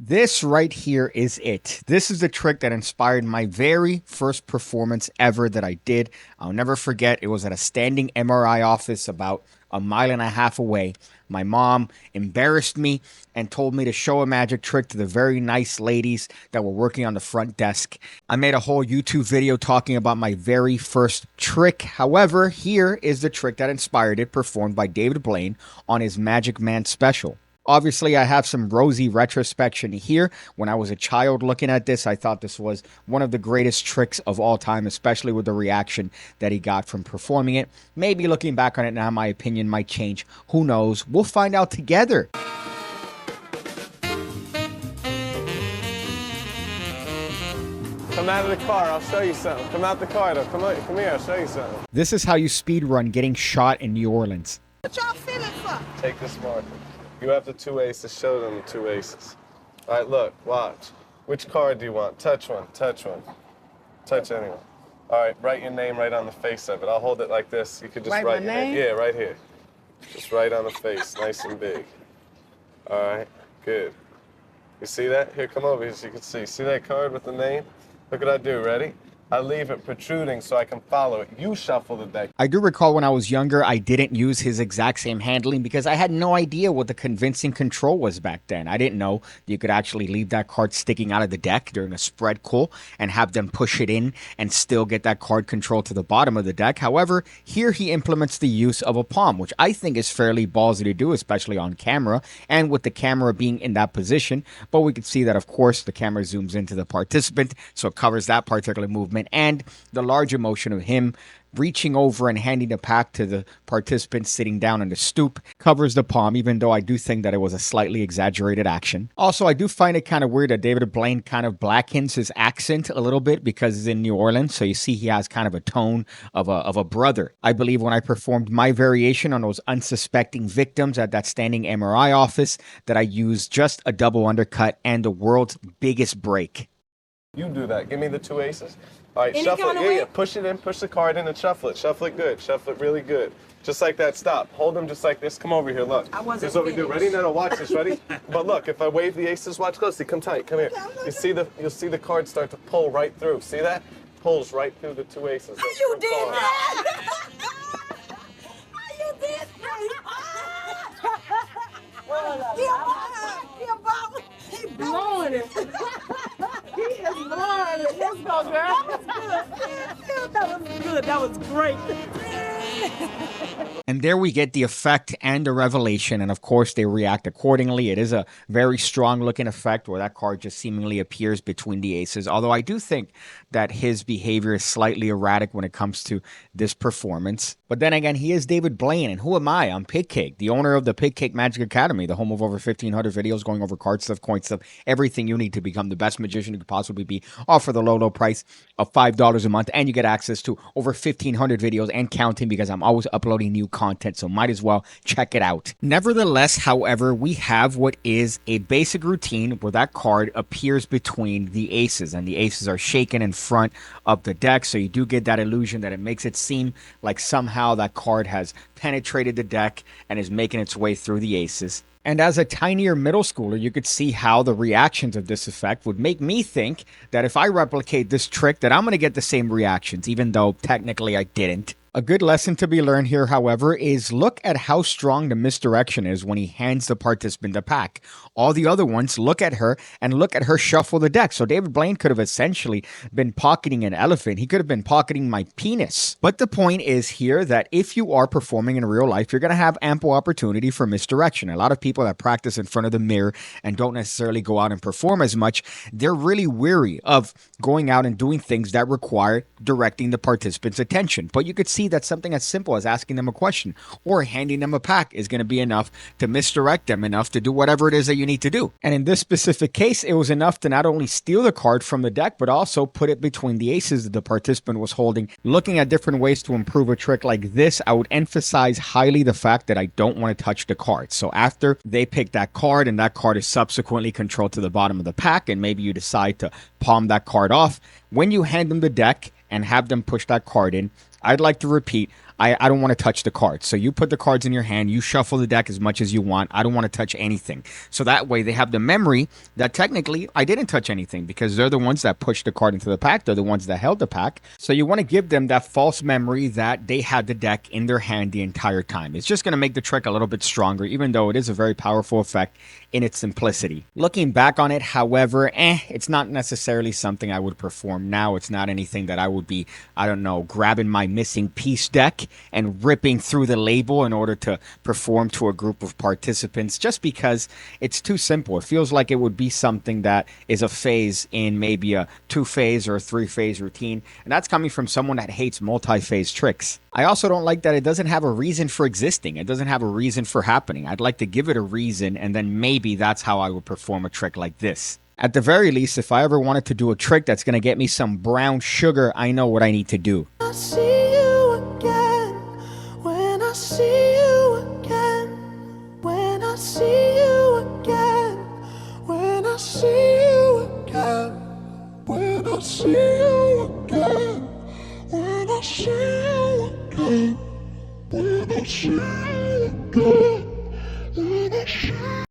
This right here is it. This is the trick that inspired my very first performance ever that I did. I'll never forget. It was at a standing MRI office about a mile and a half away. My mom embarrassed me and told me to show a magic trick to the very nice ladies that were working on the front desk. I made a whole YouTube video talking about my very first trick. However, here is the trick that inspired it, performed by David Blaine on his Magic Man special. Obviously, I have some rosy retrospection here. When I was a child looking at this, I thought this was one of the greatest tricks of all time, especially with the reaction that he got from performing it. Maybe looking back on it now, my opinion might change. Who knows? We'll find out together. Come out of the car, I'll show you something. Come out the car, though. Come here, I'll show you something. This is how you speed run getting shot in New Orleans. What y'all feeling for? Take this marker. You have the two aces, show them the two aces. All right, look, watch. Which card do you want? Touch one, touch one. Touch anyone. All right, write your name right on the face of it. I'll hold it like this. You could just write your name. Yeah, right here. Just right on the face, nice and big. All right, good. You see that? Here, come over here so you can see. See that card with the name? Look what I do, ready? I leave it protruding so I can follow it. You shuffle the deck. I do recall when I was younger, I didn't use his exact same handling because I had no idea what the convincing control was back then. I didn't know you could actually leave that card sticking out of the deck during a spread call and have them push it in and still get that card control to the bottom of the deck. However, here he implements the use of a palm, which I think is fairly ballsy to do, especially on camera and with the camera being in that position. But we can see that, of course, the camera zooms into the participant, so it covers that particular movement. And the large emotion of him reaching over and handing the pack to the participant sitting down on the stoop covers the palm, even though I do think that it was a slightly exaggerated action. Also, I do find it kind of weird that David Blaine kind of blackens his accent a little bit because he's in New Orleans, so you see he has kind of a tone of a brother. I believe when I performed my variation on those unsuspecting victims at that standing MRI office that I used just a double undercut and the world's biggest break. You do that. Give me the two aces. All right, shuffle it. Yeah, push it in, push the card in and shuffle it. Shuffle it good. Shuffle it really good. Just like that. Stop. Hold them just like this. Come over here. Look. This is what we do. Ready? No, watch this. Ready? But look, if I wave the aces, watch closely. Come tight. Come here. You'll see the card start to pull right through. See that? Pulls right through the two aces. You did that! You did that! He blowing it. He is blowing it. Let's go, girl. That was good. That was great. And there we get the effect and the revelation, and of course they react accordingly. It is a very strong looking effect where that card just seemingly appears between the aces, although I do think that his behavior is slightly erratic when it comes to this performance. But then again, he is David Blaine, and who am I? I'm PigCake, the owner of the PigCake Magic Academy, the home of over 1,500 videos going over card stuff, coin stuff, everything you need to become the best magician you could possibly be, all for the low price of $5 a month, and you get access to over 1,500 videos and counting because I'm always uploading new content, so might as well check it out. Nevertheless, however, we have what is a basic routine where that card appears between the aces, and the aces are shaken in front of the deck, so you do get that illusion that it makes it seem like somehow that card has penetrated the deck and is making its way through the aces. And as a tinier middle schooler, you could see how the reactions of this effect would make me think that if I replicate this trick, that I'm going to get the same reactions, even though technically I didn't. A good lesson to be learned here, however, is look at how strong the misdirection is when he hands the participant the pack. All the other ones look at her and look at her shuffle the deck. So David Blaine could have essentially been pocketing an elephant. He could have been pocketing my penis. But the point is here that if you are performing in real life, you're going to have ample opportunity for misdirection. A lot of people that practice in front of the mirror and don't necessarily go out and perform as much, they're really weary of going out and doing things that require directing the participant's attention. But you could see that something as simple as asking them a question or handing them a pack is going to be enough to misdirect them enough to do whatever it is that you need to do. And in this specific case, it was enough to not only steal the card from the deck, but also put it between the aces that the participant was holding. Looking at different ways to improve a trick like this, I would emphasize highly the fact that I don't want to touch the card. So after they pick that card and that card is subsequently controlled to the bottom of the pack, and maybe you decide to palm that card off, when you hand them the deck and have them push that card in, I'd like to repeat, I don't want to touch the cards. So you put the cards in your hand, you shuffle the deck as much as you want. I don't want to touch anything. So that way they have the memory that technically I didn't touch anything because they're the ones that pushed the card into the pack. They're the ones that held the pack. So you want to give them that false memory that they had the deck in their hand the entire time. It's just going to make the trick a little bit stronger, even though it is a very powerful effect in its simplicity. Looking back on it, however, it's not necessarily something I would perform now. It's not anything that I would be, I don't know, grabbing my missing piece deck and ripping through the label in order to perform to a group of participants, just because it's too simple. It feels like it would be something that is a phase in maybe a 2-phase or a 3-phase routine, and that's coming from someone that hates multi-phase tricks. I also don't like that it doesn't have a reason for existing. It doesn't have a reason for happening. I'd like to give it a reason, and then maybe that's how I would perform a trick like this. At the very least, if I ever wanted to do a trick that's going to get me some brown sugar, I know what I need to do. I see you again, when I see you again, when I see you again, when I see you again, when I see you again, when I see you again, when I see you again, when I see